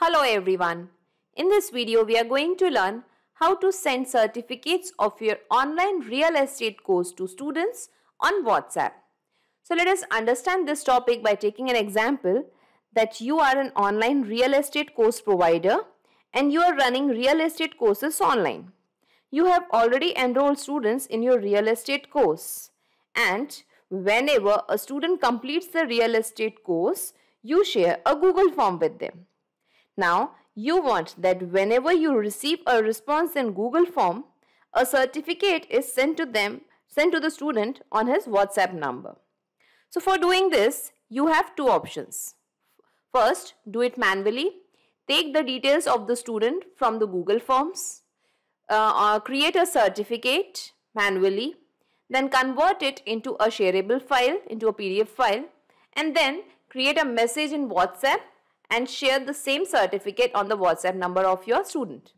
Hello everyone. In this video, we are going to learn how to send certificates of your online real estate course to students on WhatsApp. So let us understand this topic by taking an example that you are an online real estate course provider and you are running real estate courses online. You have already enrolled students in your real estate course, and whenever a student completes the real estate course, you share a Google form with them. Now, you want that whenever you receive a response in Google form, a certificate is sent to the student on his WhatsApp number. So for doing this, you have two options. First, do it manually. Take the details of the student from the Google forms, create a certificate manually, then convert it into a shareable file, into a PDF file, and then create a message in WhatsApp and share the same certificate on the WhatsApp number of your student.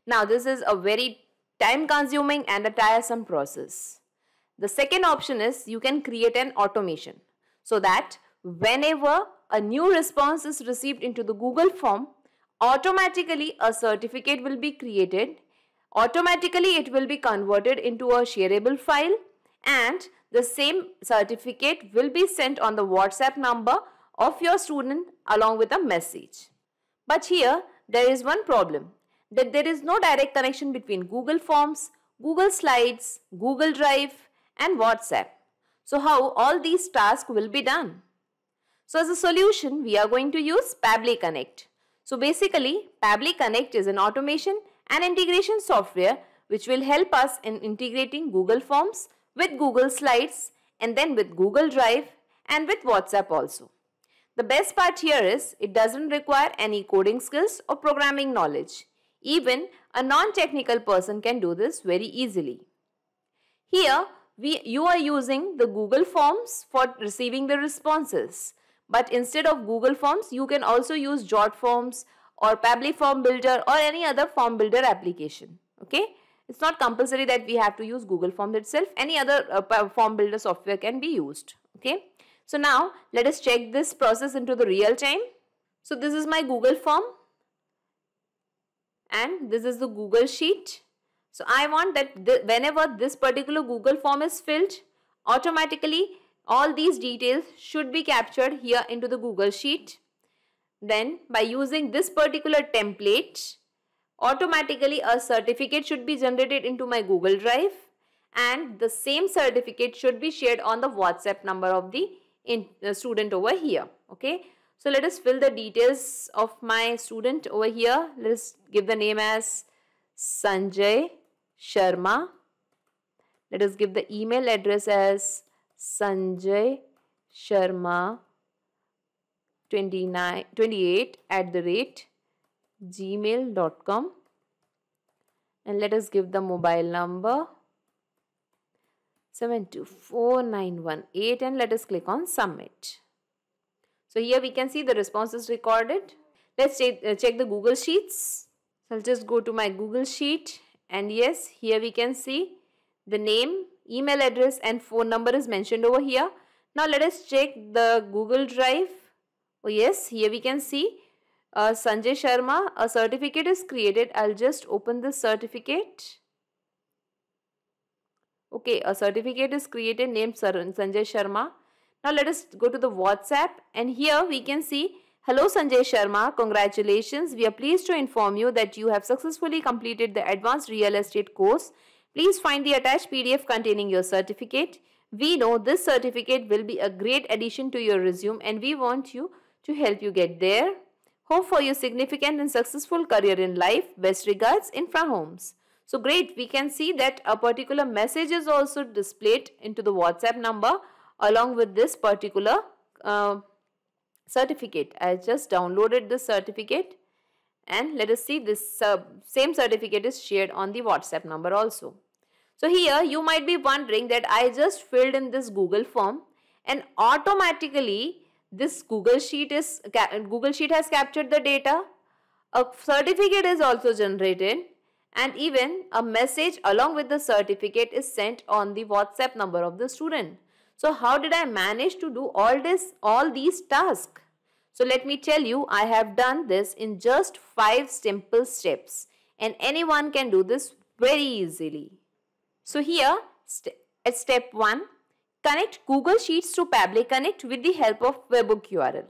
Now, this is a very time-consuming and a tiresome process. The second option is you can create an automation so that whenever a new response is received into the Google form, automatically a certificate will be created, automatically it will be converted into a shareable file, and the same certificate will be sent on the WhatsApp number of your student along with a message. But here there is one problem, that there is no direct connection between Google Forms, Google Slides, Google Drive and WhatsApp. So how all these tasks will be done? So as a solution, we are going to use Pabbly Connect. So basically, Pabbly Connect is an automation and integration software which will help us in integrating Google Forms with Google Slides and then with Google Drive and with WhatsApp also. The best part here is it doesn't require any coding skills or programming knowledge. Even a non-technical person can do this very easily. Here, you are using the Google Forms for receiving the responses. But instead of Google Forms, you can also use JotForms or Pabbly Form Builder or any other form builder application. Okay? It's not compulsory that we have to use Google Forms itself. Any other form builder software can be used. Okay? So now let us check this process into the real time. So this is my Google form and this is the Google Sheet. So I want that whenever this particular Google form is filled, automatically all these details should be captured here into the Google Sheet. Then by using this particular template, automatically a certificate should be generated into my Google Drive and the same certificate should be shared on the WhatsApp number of the student over here. Okay, so let us fill the details of my student over here. Let us give the name as Sanjay Sharma. Let us give the email address as Sanjay Sharma 28@gmail.com, and let us give the mobile number 7249118 and let us click on submit. So here we can see the response is recorded. Let's check the Google Sheets. So I'll just go to my Google Sheet, and yes, here we can see the name, email address and phone number is mentioned over here. Now let us check the Google Drive. Oh yes, here we can see Sanjay Sharma, a certificate is created. I'll just open this certificate. Okay, a certificate is created named Sanjay Sharma. Now let us go to the WhatsApp, and here we can see, hello Sanjay Sharma, congratulations. We are pleased to inform you that you have successfully completed the advanced real estate course. Please find the attached PDF containing your certificate. We know this certificate will be a great addition to your resume and we want you to help you get there. Hope for your significant and successful career in life. Best regards, Infra Homes. So great, we can see that a particular message is also displayed into the WhatsApp number along with this particular certificate. I just downloaded this certificate and let us see this same certificate is shared on the WhatsApp number also. So here you might be wondering that I just filled in this Google form and automatically this Google Sheet has captured the data. A certificate is also generated and even a message along with the certificate is sent on the WhatsApp number of the student. So how did I manage to do all these tasks? So let me tell you, I have done this in just 5 simple steps and anyone can do this very easily. So here at step 1, connect Google Sheets to Pabbly Connect with the help of webhook URL.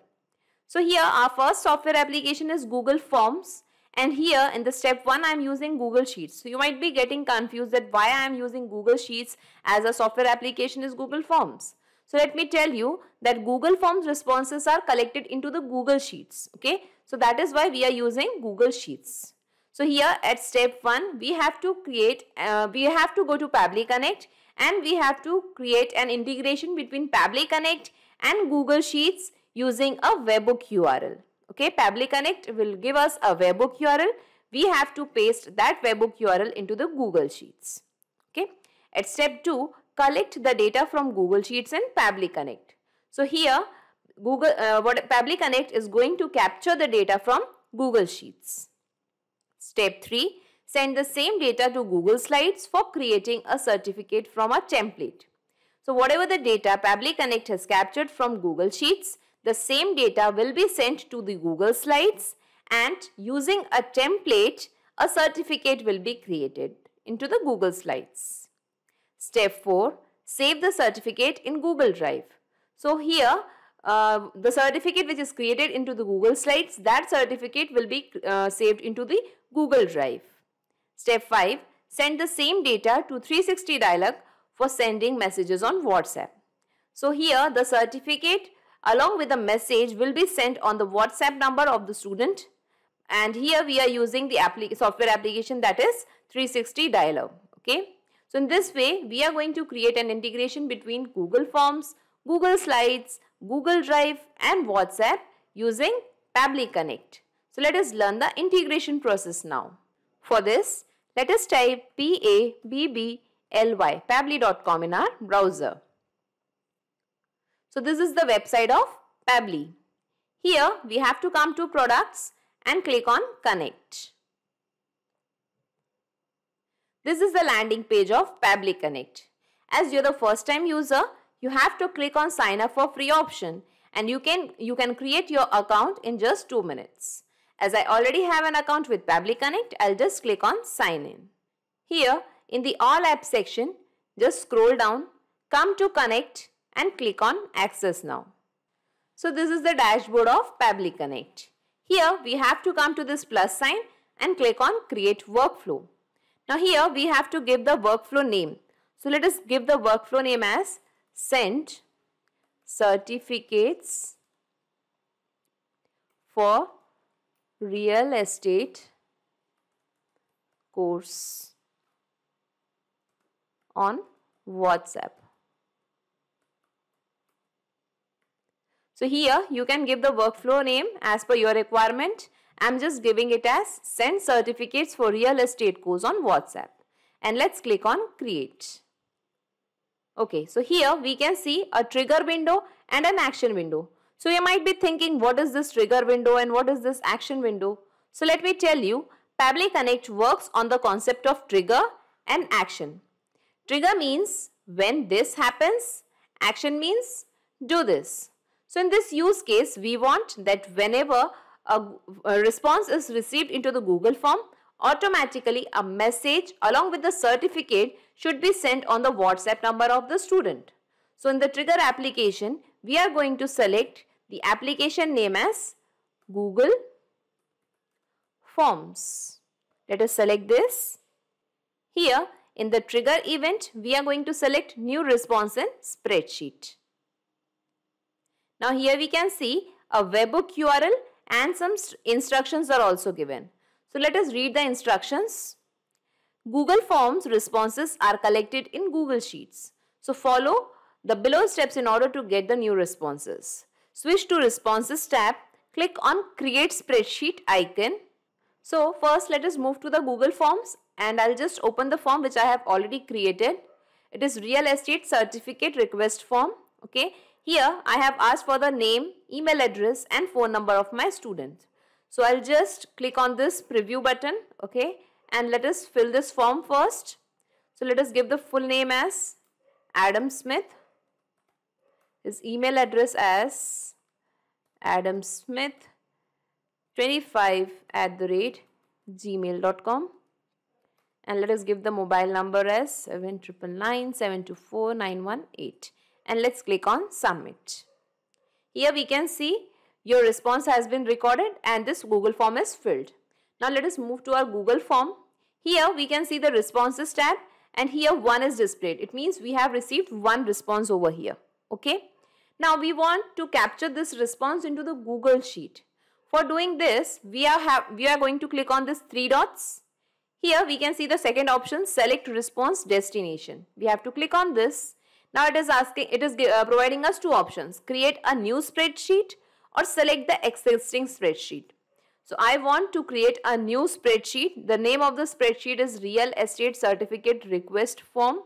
So here our first software application is Google Forms, and here in the step 1 I am using Google Sheets. So you might be getting confused that why I am using Google Sheets as a software application is Google Forms. So let me tell you that Google Forms responses are collected into the Google Sheets. Okay, so that is why we are using Google Sheets. So here at step 1 we have to go to Pabbly Connect and we have to create an integration between Pabbly Connect and Google Sheets using a webhook URL. Okay, Pabbly Connect will give us a webhook URL. We have to paste that webhook URL into the Google Sheets. Okay, at step 2, collect the data from Google Sheets and Pabbly Connect. So here Pabbly Connect is going to capture the data from Google Sheets. Step 3, send the same data to Google Slides for creating a certificate from a template. So whatever the data Pabbly Connect has captured from Google Sheets, the same data will be sent to the Google Slides, and using a template, a certificate will be created into the Google Slides. Step 4, save the certificate in Google Drive. So here the certificate which is created into the Google Slides, that certificate will be saved into the Google Drive. Step 5, send the same data to 360 Dialog for sending messages on WhatsApp. So here the certificate along with the message will be sent on the WhatsApp number of the student, and here we are using the software application that is 360 Dialog. Okay, so in this way we are going to create an integration between Google Forms, Google Slides, Google Drive and WhatsApp using Pabbly Connect. So let us learn the integration process now. For this, let us type Pabbly, pabbly.com in our browser. So this is the website of Pabbly. Here we have to come to products and click on connect. This is the landing page of Pabbly Connect. As you're the first time user, you have to click on sign up for free option, and you can create your account in just 2 minutes. As I already have an account with Pabbly Connect, I'll just click on sign in. Here in the all apps section, just scroll down, come to connect and click on access now. So this is the dashboard of Pabbly Connect. Here we have to come to this plus sign and click on create workflow. Now here we have to give the workflow name. So let us give the workflow name as send certificates for real estate course on WhatsApp. So here you can give the workflow name as per your requirement. I'm just giving it as send certificates for real estate course on WhatsApp, and let's click on create. Okay, so here we can see a trigger window and an action window. So you might be thinking, what is this trigger window and what is this action window? So let me tell you, Pabbly Connect works on the concept of trigger and action. Trigger means when this happens, action means do this. So in this use case, we want that whenever a response is received into the Google form, automatically a message along with the certificate should be sent on the WhatsApp number of the student. So in the trigger application, we are going to select the application name as Google Forms. Let us select this. Here in the trigger event, we are going to select new response in spreadsheet. Now here we can see a webhook URL and some instructions are also given. So let us read the instructions. Google Forms responses are collected in Google Sheets. So follow the below steps in order to get the new responses. Switch to Responses tab, click on Create Spreadsheet icon. So first let us move to the Google Forms, and I'll just open the form which I have already created. It is Real Estate Certificate Request Form. Okay, here I have asked for the name, email address and phone number of my student. So I'll just click on this preview button, okay, and let us fill this form first. So let us give the full name as Adam Smith, his email address as adamsmith25@gmail.com, and let us give the mobile number as 7997249118, and let's click on submit. Here we can see your response has been recorded and this Google form is filled. Now let us move to our Google form. Here we can see the responses tab, and here 1 is displayed. It means we have received 1 response over here. Okay. Now we want to capture this response into the Google Sheet. For doing this, we are going to click on this 3 dots. Here we can see the second option, select response destination. We have to click on this. Now it is providing us 2 options, create a new spreadsheet or select the existing spreadsheet. So I want to create a new spreadsheet. The name of the spreadsheet is Real Estate Certificate Request Form,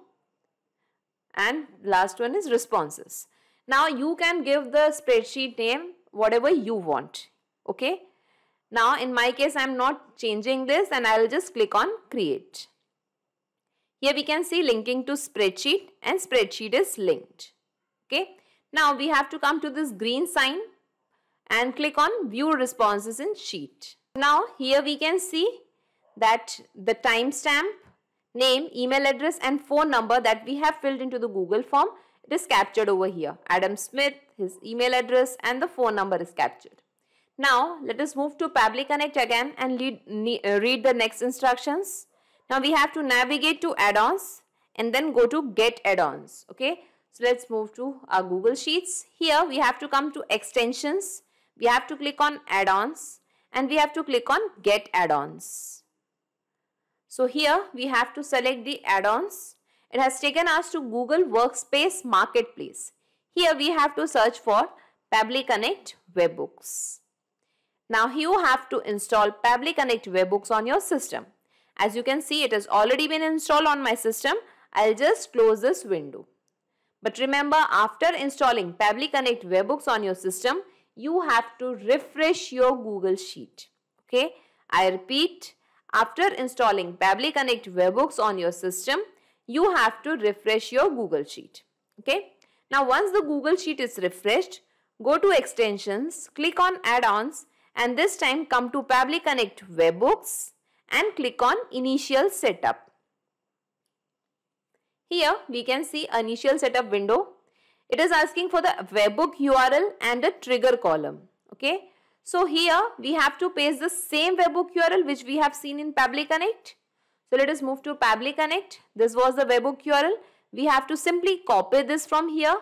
and last one is responses. Now you can give the spreadsheet name whatever you want. Okay. Now in my case I am not changing this, and I will just click on create. Here we can see linking to spreadsheet, and spreadsheet is linked. Okay. Now we have to come to this green sign and click on view responses in sheet. Now here we can see that the timestamp, name, email address and phone number that we have filled into the Google form, it is captured over here. Adam Smith, his email address and the phone number is captured. Now let us move to Pabbly Connect again and read the next instructions. Now we have to navigate to add-ons and then go to get add-ons. Okay. So let's move to our Google Sheets. Here we have to come to extensions. We have to click on add-ons and we have to click on get add-ons. So here we have to select the add-ons. It has taken us to Google Workspace Marketplace. Here we have to search for Pabbly Connect Webhooks. Now you have to install Pabbly Connect Webhooks on your system. As you can see, it has already been installed on my system. I'll just close this window. But remember, after installing Pabbly Connect Webhooks on your system, you have to refresh your Google Sheet. Okay, I repeat, after installing Pabbly Connect Webhooks on your system, you have to refresh your Google Sheet. Okay, now once the Google Sheet is refreshed, go to extensions, click on add-ons, and this time come to Pabbly Connect Webhooks and click on initial setup. Here we can see initial setup window. It is asking for the webhook URL and a trigger column. Okay. So here we have to paste the same webhook URL which we have seen in Pabbly Connect. So let us move to Pabbly Connect. This was the webhook URL. We have to simply copy this from here.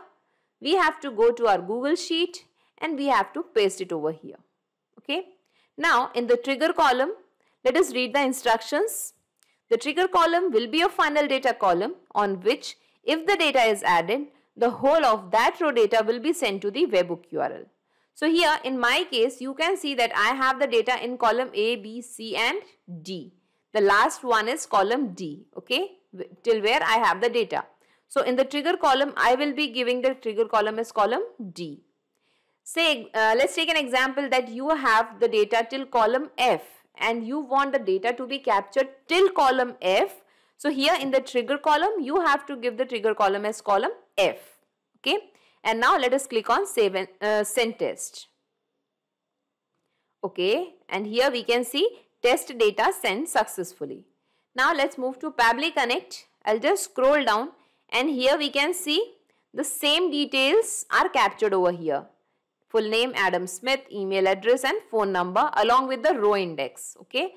We have to go to our Google Sheet and we have to paste it over here. Okay. Now in the trigger column, let us read the instructions. The trigger column will be a final data column on which if the data is added, the whole of that row data will be sent to the webhook URL. So here in my case, you can see that I have the data in column A, B, C and D. The last one is column D, okay, till where I have the data. So in the trigger column, I will be giving the trigger column as column D. Say, let's take an example that you have the data till column F and you want the data to be captured till column F. So here in the trigger column, you have to give the trigger column as column F. Okay. And now let us click on save and send test. Okay. And here we can see test data sent successfully. Now let's move to Pabbly Connect. I'll just scroll down and here we can see the same details are captured over here. Full name Adam Smith, email address and phone number along with the row index. Okay.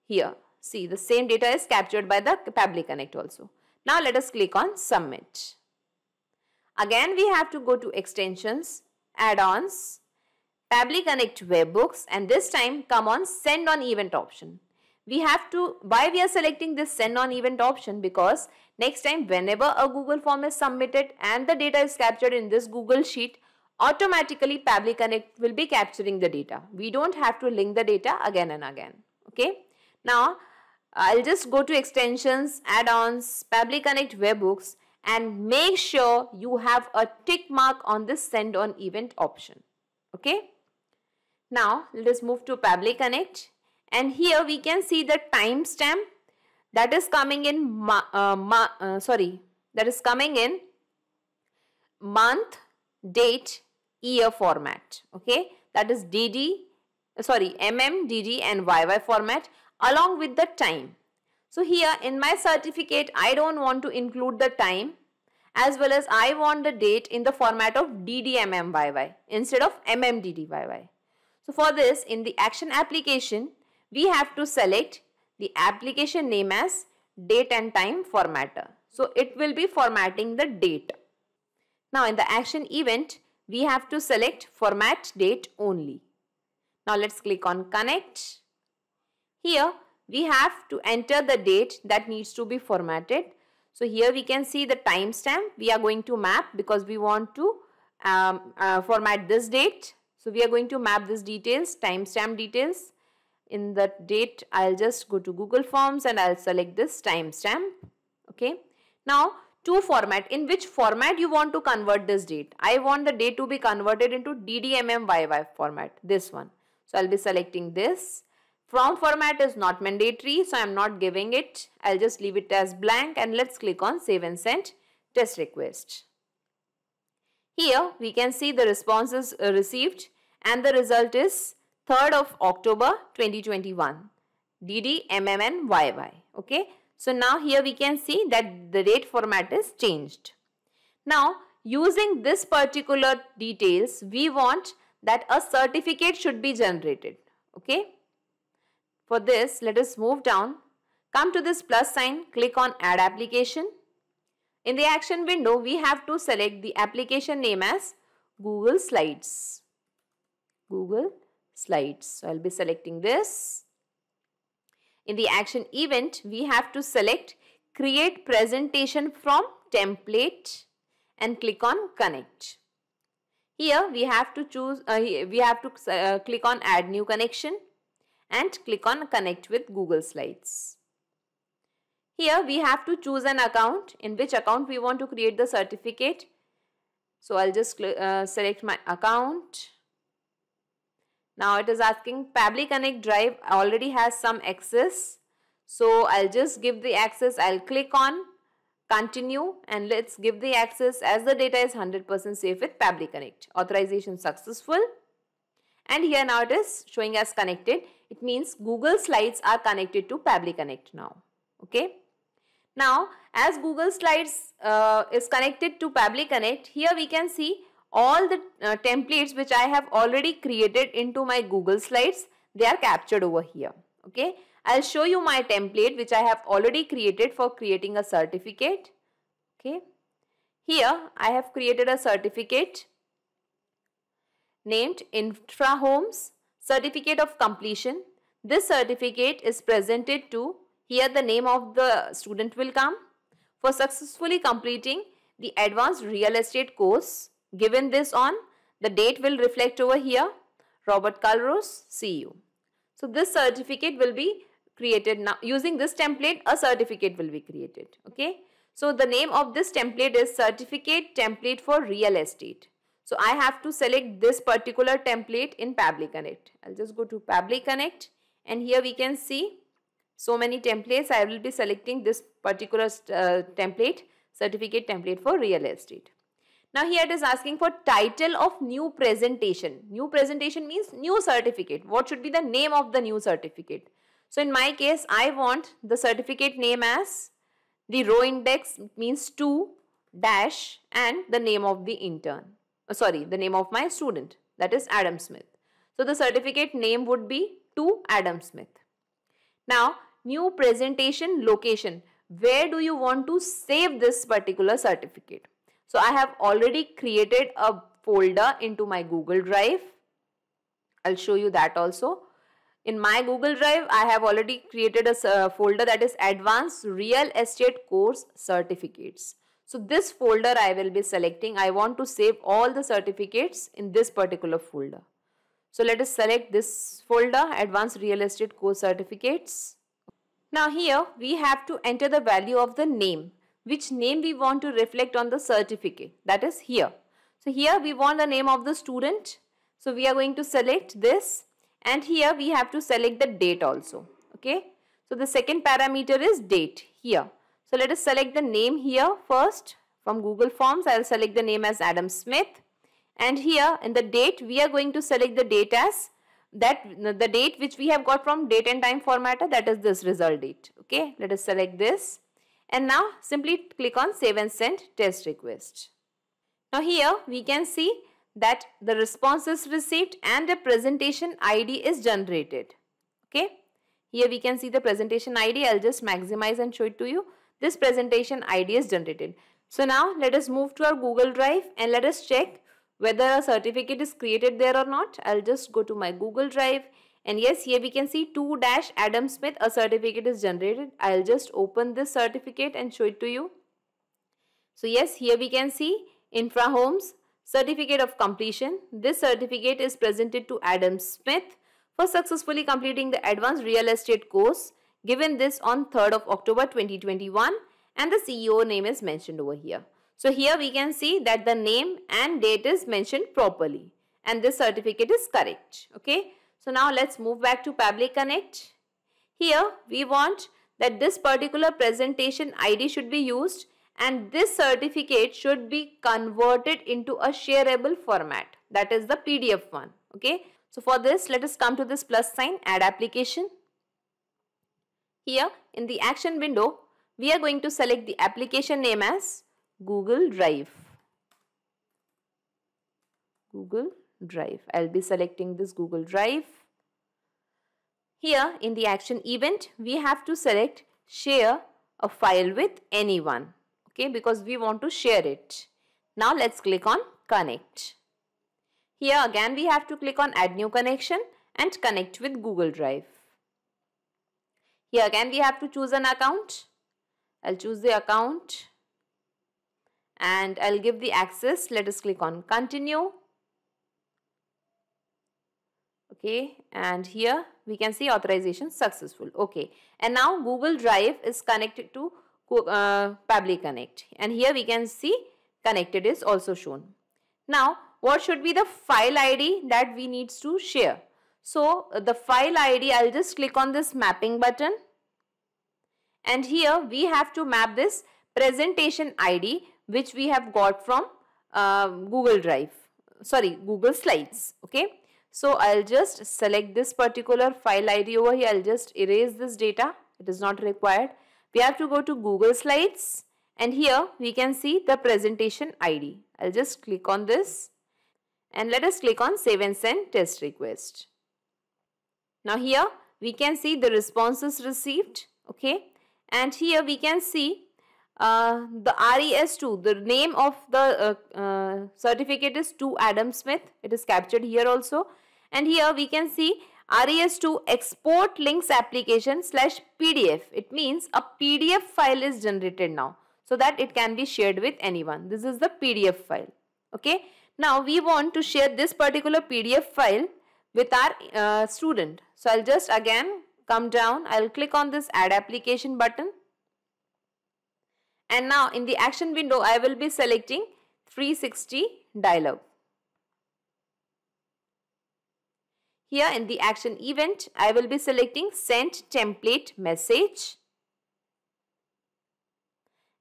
Here. See, the same data is captured by the Pabbly Connect also. Now let us click on submit. Again we have to go to extensions, add-ons, Pabbly Connect Webhooks and this time come on send on event option. We have to, why we are selecting this send on event option? Because next time whenever a Google form is submitted and the data is captured in this Google Sheet, automatically Pabbly Connect will be capturing the data. We don't have to link the data again and again. Okay. Now I'll just go to extensions, add-ons, Pabbly Connect Webhooks and make sure you have a tick mark on this send on event option. Okay. Now let us move to Pabbly Connect and here we can see the timestamp that is coming in month, date, year format. Okay. that is DD, and YY format along with the time. So here in my certificate, I don't want to include the time, as well as I want the date in the format of DDMMYY instead of MMDDYY. So for this, in the action application, we have to select the application name as date and time formatter. So it will be formatting the date. Now in the action event, we have to select format date only. Now let's click on connect. Here we have to enter the date that needs to be formatted. So here we can see the timestamp we are going to map because we want to format this date. So we are going to map this details, timestamp details. In the date, I'll just go to Google Forms and I'll select this timestamp. Okay. Now to format, in which format you want to convert this date. I want the date to be converted into DDMMYY format, this one. So I'll be selecting this. From format is not mandatory, so I'm not giving it. I'll just leave it as blank and let's click on save and send test request. Here we can see the responses received and the result is 3rd of October 2021, DDMMYY. Okay. So now here we can see that the date format is changed. Now using this particular details, we want that a certificate should be generated. Okay. For this, let us move down, come to this plus sign, click on add application. In the action window, we have to select the application name as Google Slides. Google Slides. So I'll be selecting this. In the action event, we have to select create presentation from template and click on connect. Here we have to choose, click on add new connection and click on connect with Google Slides. Here we have to choose an account, in which account we want to create the certificate. So I'll just select my account. Now it is asking Pabbly Connect Drive already has some access. So I'll just give the access. I'll click on continue and let's give the access as the data is 100% safe with Pabbly Connect. Authorization successful. And here now it is showing as connected. It means Google Slides are connected to Pabbly Connect now. Okay. Now as Google Slides is connected to Pabbly Connect, here we can see all the templates which I have already created into my Google Slides. They are captured over here. Okay. I'll show you my template which I have already created for creating a certificate. Okay. Here I have created a certificate named Infra Homes Certificate of Completion. This certificate is presented to, here the name of the student will come, for successfully completing the advanced real estate course. Given this on, the date will reflect over here, Robert Culross, CU. So this certificate will be created now. Using this template, a certificate will be created. Okay. So the name of this template is Certificate Template for Real Estate. So I have to select this particular template in Pabbly Connect. I'll just go to Pabbly Connect and here we can see so many templates. I will be selecting this particular template, Certificate Template for Real Estate. Now here it is asking for title of new presentation. New presentation means new certificate. What should be the name of the new certificate? So in my case, I want the certificate name as the row index means 2 dash and the name of the intern. The name of my student, that is Adam Smith. So the certificate name would be to Adam Smith. Now new presentation location. Where do you want to save this particular certificate? So I have already created a folder into my Google Drive. I'll show you that also. In my Google Drive, I have already created a folder that is Advanced Real Estate Course Certificates. So this folder I will be selecting. I want to save all the certificates in this particular folder. So let us select this folder, Advanced Real Estate Course Certificates. Now here we have to enter the value of the name. Which name we want to reflect on the certificate, that is here. So here we want the name of the student. So we are going to select this and here we have to select the date also. Okay. So the second parameter is date here. So let us select the name here first from Google Forms. I will select the name as Adam Smith And here in the date, we are going to select the date as the date which we have got from date and time formatter, that is this result date. Okay, let us select this. And now simply click on save and send test request. Now here we can see that the response is received and the presentation ID is generated. Okay, here we can see the presentation ID. I'll just maximize and show it to you. This presentation ID is generated. So now let us move to our Google Drive and let us check whether a certificate is created there or not. I'll just go to my Google Drive, and yes, here we can see 2-Adam Smith, a certificate is generated. I'll just open this certificate and show it to you. So yes, here we can see Infra Homes Certificate of Completion. This certificate is presented to Adam Smith for successfully completing the Advanced Real Estate course given this on 3rd of October 2021, and the CEO name is mentioned over here. So here we can see that the name and date is mentioned properly and this certificate is correct. Okay. So now let's move back to Pabbly Connect. Here we want that this particular presentation ID should be used and this certificate should be converted into a shareable format, that is the PDF one. Okay. So for this, let us come to this plus sign, add application. Here in the action window, we are going to select the application name as Google Drive. Google Drive. I'll be selecting this Google Drive. Here in the action event, we have to select share a file with anyone. Okay, because we want to share it. Now let's click on connect. Here again we have to click on add new connection and connect with Google Drive. Here again we have to choose an account. I'll choose the account and I'll give the access. Let us click on continue. Okay, and here we can see authorization successful. Okay, and now Google Drive is connected to Pabbly Connect, and here we can see connected is also shown. Now what should be the file ID that we need to share? So the file ID, I'll just click on this mapping button, and here we have to map this presentation ID which we have got from Google Slides. Okay, so I'll just select this particular file ID over here. I'll just erase this data, it is not required. We have to go to Google Slides, and here we can see the presentation ID. I'll just click on this and let us click on save and send test request. Now here we can see the responses received. Okay, and here we can see the RES2, the name of the certificate is 2-Adam Smith. It is captured here also, and here we can see RES2 export links application /PDF. It means a PDF file is generated now so that it can be shared with anyone. This is the PDF file. Okay. Now we want to share this particular PDF file with our student. So I'll just again come down. I'll click on this add application button. And now in the action window, I will be selecting 360 dialog. Here in the action event, I will be selecting send template message.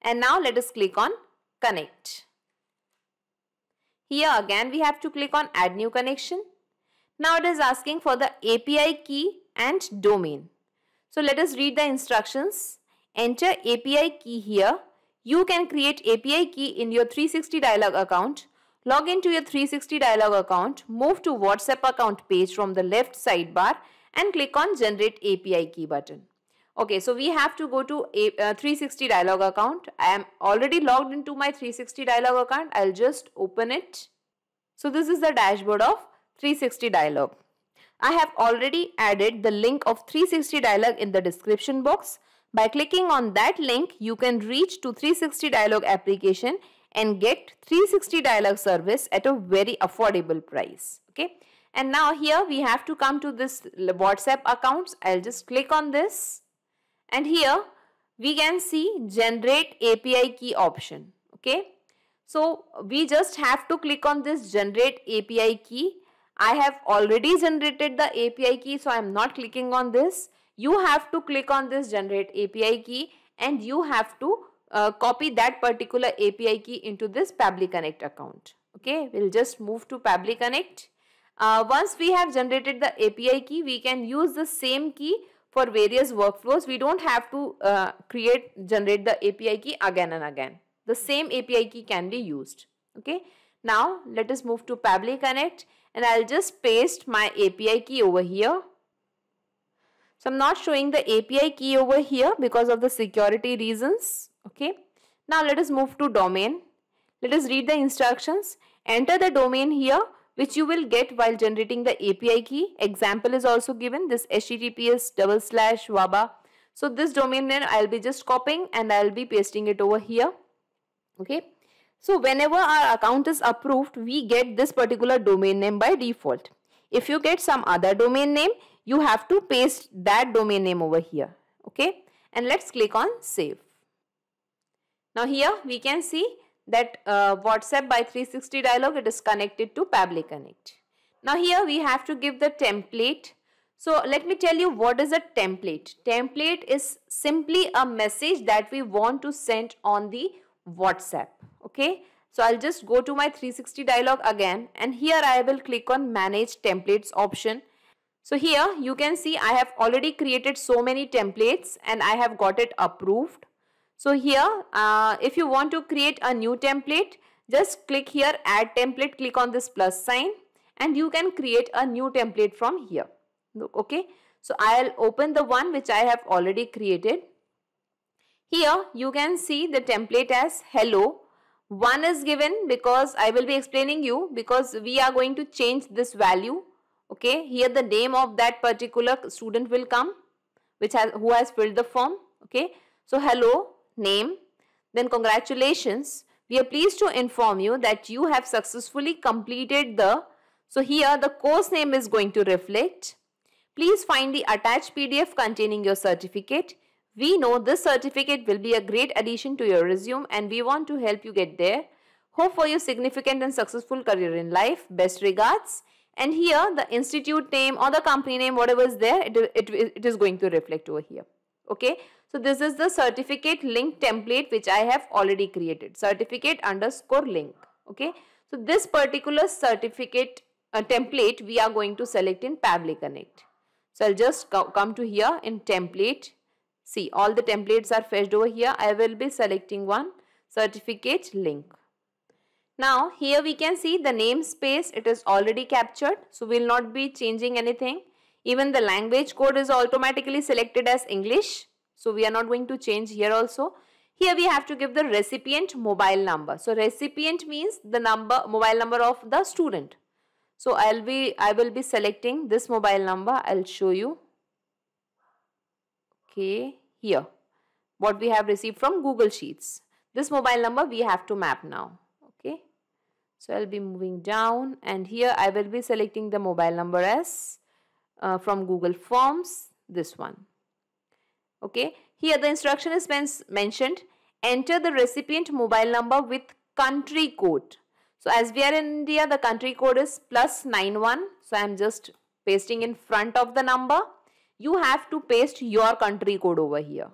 And now let us click on connect. Here again we have to click on add new connection. Now it is asking for the API key and domain. So let us read the instructions. Enter API key here. You can create API key in your 360 dialog account. Log into your 360 dialog account, move to WhatsApp account page from the left sidebar and click on generate API key button. Okay, so we have to go to a 360 dialog account. I am already logged into my 360 dialog account. I'll just open it. So this is the dashboard of 360 dialog. I have already added the link of 360 dialog in the description box. By clicking on that link, you can reach to 360 dialog application and get 360 dialog service at a very affordable price. Okay, and now here we have to come to this WhatsApp accounts. I'll just click on this, and here we can see generate API key option. Okay, so we just have to click on this generate API key. I have already generated the API key, so I am not clicking on this. You have to click on this generate API key and you have to copy that particular API key into this Pabbly Connect account. Okay, we'll just move to Pabbly Connect. Once we have generated the API key, we can use the same key for various workflows. We don't have to generate the API key again and again. The same API key can be used. Okay. Now let us move to Pabbly Connect, and I'll just paste my API key over here. So I'm not showing the API key over here because of the security reasons. Okay. Now let us move to domain. Let us read the instructions. Enter the domain here, which you will get while generating the API key. Example is also given, this https://waba. So this domain name I'll be just copying and I'll be pasting it over here. Okay. So whenever our account is approved, we get this particular domain name by default. If you get some other domain name, you have to paste that domain name over here. Okay. And let's click on save. Now here we can see that WhatsApp by 360 dialog, it is connected to Pabbly Connect. Now here we have to give the template. So let me tell you what is a template. Template is simply a message that we want to send on the WhatsApp. Okay. So I'll just go to my 360 dialog again, and here I will click on manage templates option. So here you can see I have already created so many templates and I have got it approved. So here if you want to create a new template, just click here add template, click on this plus sign, and you can create a new template from here. Okay. So I'll open the one which I have already created. Here you can see the template as hello. One is given because I will be explaining you, because we are going to change this value. Okay. Here the name of that particular student will come, who has filled the form. Okay. So hello, name, then congratulations. We are pleased to inform you that you have successfully completed so here the course name is going to reflect. Please find the attached PDF containing your certificate. We know this certificate will be a great addition to your resume and we want to help you get there. Hope for your significant and successful career in life. Best regards. And here the institute name or the company name, whatever is there, it is going to reflect over here. Okay. So this is the certificate link template which I have already created. Certificate_link. Okay. So this particular certificate template we are going to select in Pabbly Connect. So I'll just come to here in template. See, all the templates are fetched over here. I will be selecting one, certificate link. Now here we can see the namespace, it is already captured. So we will not be changing anything. Even the language code is automatically selected as English. So we are not going to change here also. Here we have to give the recipient mobile number. So recipient means the mobile number of the student. So I will be selecting this mobile number. I'll show you. Okay, here what we have received from Google Sheets. This mobile number we have to map now. Okay, so I'll be moving down and here I will be selecting the mobile number as from Google Forms, this one. Okay, here the instruction is mentioned, enter the recipient mobile number with country code. So as we are in India, the country code is +91. So I am just pasting in front of the number. You have to paste your country code over here.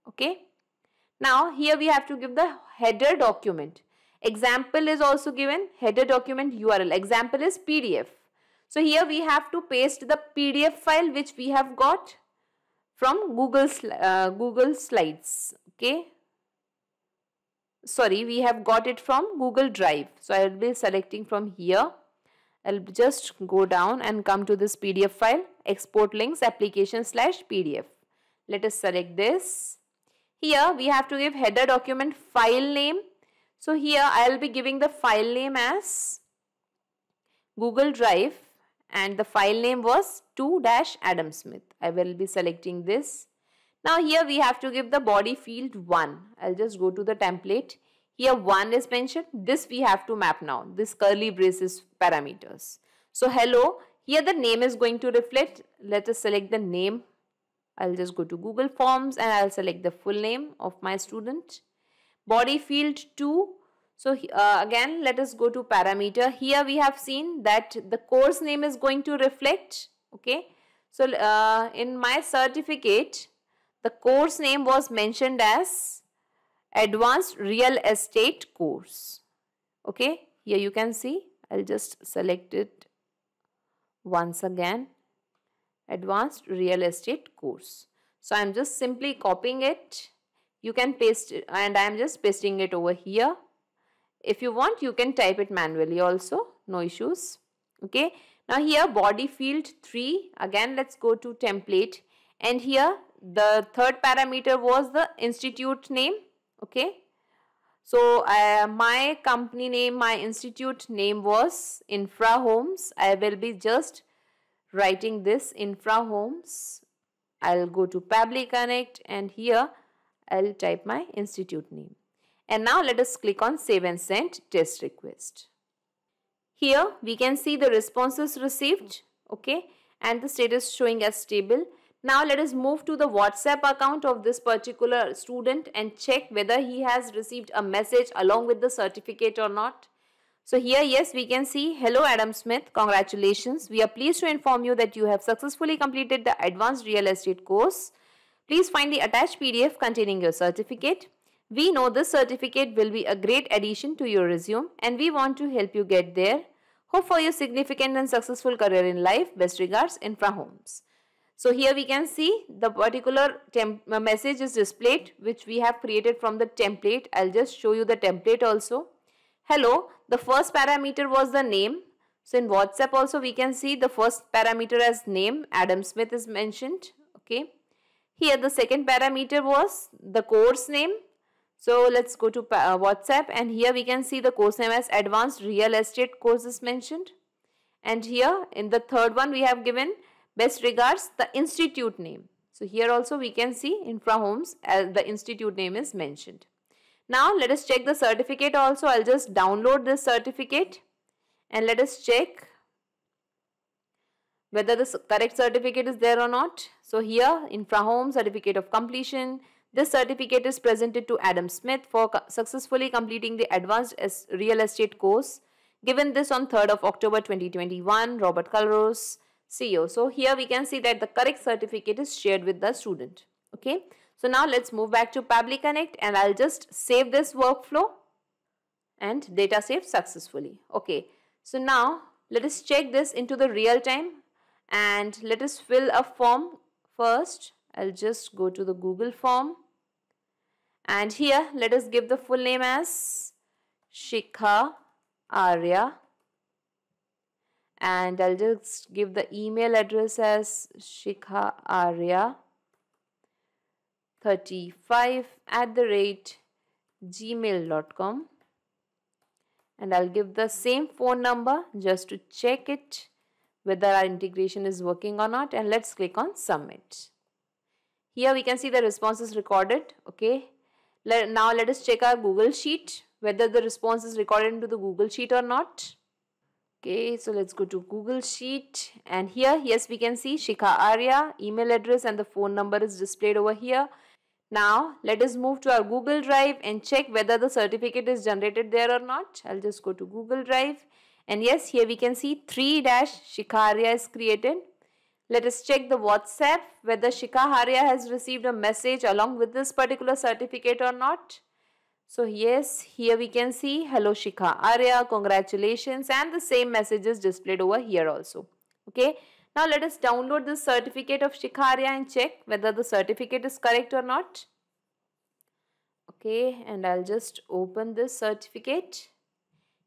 Okay. Now here we have to give the header document. Example is also given, header document URL. Example is PDF. So here we have to paste the PDF file which we have got from Google Slides. Okay. Sorry, we have got it from Google Drive. So I will be selecting from here. I'll just go down and come to this PDF file, export links application/PDF. Let us select this. Here we have to give header document file name. So here I'll be giving the file name as Google Drive and the file name was 2-Adam Smith. I will be selecting this. Now here we have to give the body field 1. I'll just go to the template. Here 1 is mentioned. This we have to map now. This curly braces parameters. So hello. Here the name is going to reflect. Let us select the name. I'll just go to Google Forms and I'll select the full name of my student. Body field 2. So again let us go to parameter. Here we have seen that the course name is going to reflect. Okay. So in my certificate, the course name was mentioned as Advanced Real Estate Course. Okay. Here you can see, I'll just select it once again, advanced real estate course. So I'm just simply copying it. You can paste it, and I'm just pasting it over here. If you want, you can type it manually also, no issues. Okay, now here body field 3, again let's go to template, and here the third parameter was the institute name. Okay, so my company name, my institute name was Infra Homes. I will be just writing this Infra Homes. I'll go to Pabbly Connect, and here I'll type my institute name. And now let us click on Save and Send Test Request. Here we can see the responses received, okay, and the status showing as stable. Now let us move to the WhatsApp account of this particular student and check whether he has received a message along with the certificate or not. So here, yes, we can see, hello Adam Smith, congratulations. We are pleased to inform you that you have successfully completed the advanced real estate course. Please find the attached PDF containing your certificate. We know this certificate will be a great addition to your resume and we want to help you get there. Hope for your significant and successful career in life. Best regards, Infra Homes. So here we can see the particular message is displayed which we have created from the template. I'll just show you the template also. Hello, the first parameter was the name. So in WhatsApp also we can see the first parameter as name, Adam Smith is mentioned. Okay. Here the second parameter was the course name. So let's go to WhatsApp, and here we can see the course name as Advanced Real Estate course is mentioned. And here in the third one we have given best regards the institute name. So here also we can see Infra Homes as the institute name is mentioned. Now let us check the certificate also. I'll just download this certificate and let us check whether the correct certificate is there or not. So here Infra Homes certificate of completion. This certificate is presented to Adam Smith for successfully completing the advanced real estate course. Given this on 3rd of October 2021, Robert Calros, CEO. So here we can see that the correct certificate is shared with the student. Okay. So now let's move back to Pabbly Connect, and I'll just save this workflow and data saved successfully. Okay. So now let us check this into the real time and let us fill a form first. I'll just go to the Google form, and here let us give the full name as Shikha Arya, and I'll just give the email address as shikhaarya35@gmail.com, and I'll give the same phone number just to check it whether our integration is working or not, and let's click on submit. Here we can see the response is recorded. Okay. Now let us check our Google Sheet whether the response is recorded into the Google Sheet or not. Okay, so let's go to Google Sheet, and here, yes, we can see Shikha Arya, email address and the phone number is displayed over here. Now let us move to our Google Drive and check whether the certificate is generated there or not. I'll just go to Google Drive, and yes, here we can see 3-Shikha Arya is created. Let us check the WhatsApp whether Shikha Arya has received a message along with this particular certificate or not. So yes, here we can see hello Shikha Arya, congratulations, and the same message is displayed over here also. Okay. Now let us download this certificate of Shikha Arya and check whether the certificate is correct or not. Okay, and I'll just open this certificate.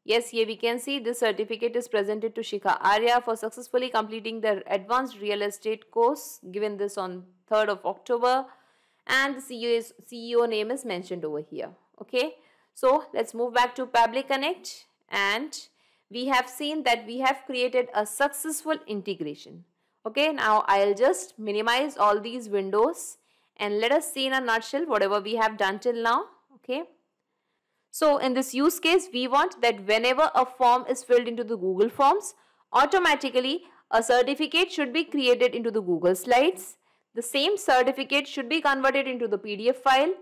Yes, here we can see this certificate is presented to Shikha Arya for successfully completing the advanced real estate course, given this on 3rd of October, and the CEO name is mentioned over here. Okay, so let's move back to Pabbly Connect, and we have seen that we have created a successful integration. Okay, now I'll just minimize all these windows and let us see in a nutshell whatever we have done till now. Okay. So in this use case, we want that whenever a form is filled into the Google Forms, automatically a certificate should be created into the Google Slides. The same certificate should be converted into the PDF file,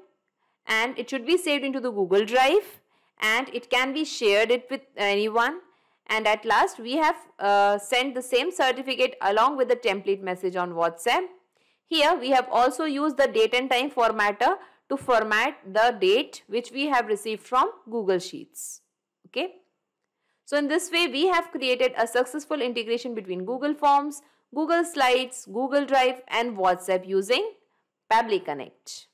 and it should be saved into the Google Drive, and it can be shared it with anyone. And at last, we have sent the same certificate along with the template message on WhatsApp. Here, we have also used the date and time formatter to format the date which we have received from Google Sheets. Okay. So in this way, we have created a successful integration between Google Forms, Google Slides, Google Drive and WhatsApp using Pabbly Connect.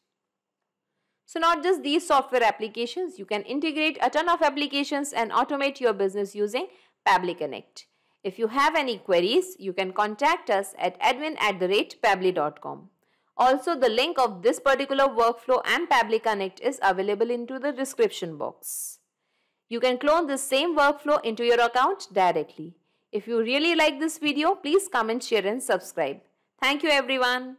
So not just these software applications, you can integrate a ton of applications and automate your business using Pabbly Connect. If you have any queries, you can contact us at admin@pabbly.com. Also, the link of this particular workflow and Pabbly Connect is available into the description box. You can clone this same workflow into your account directly. If you really like this video, please comment, share and subscribe. Thank you everyone.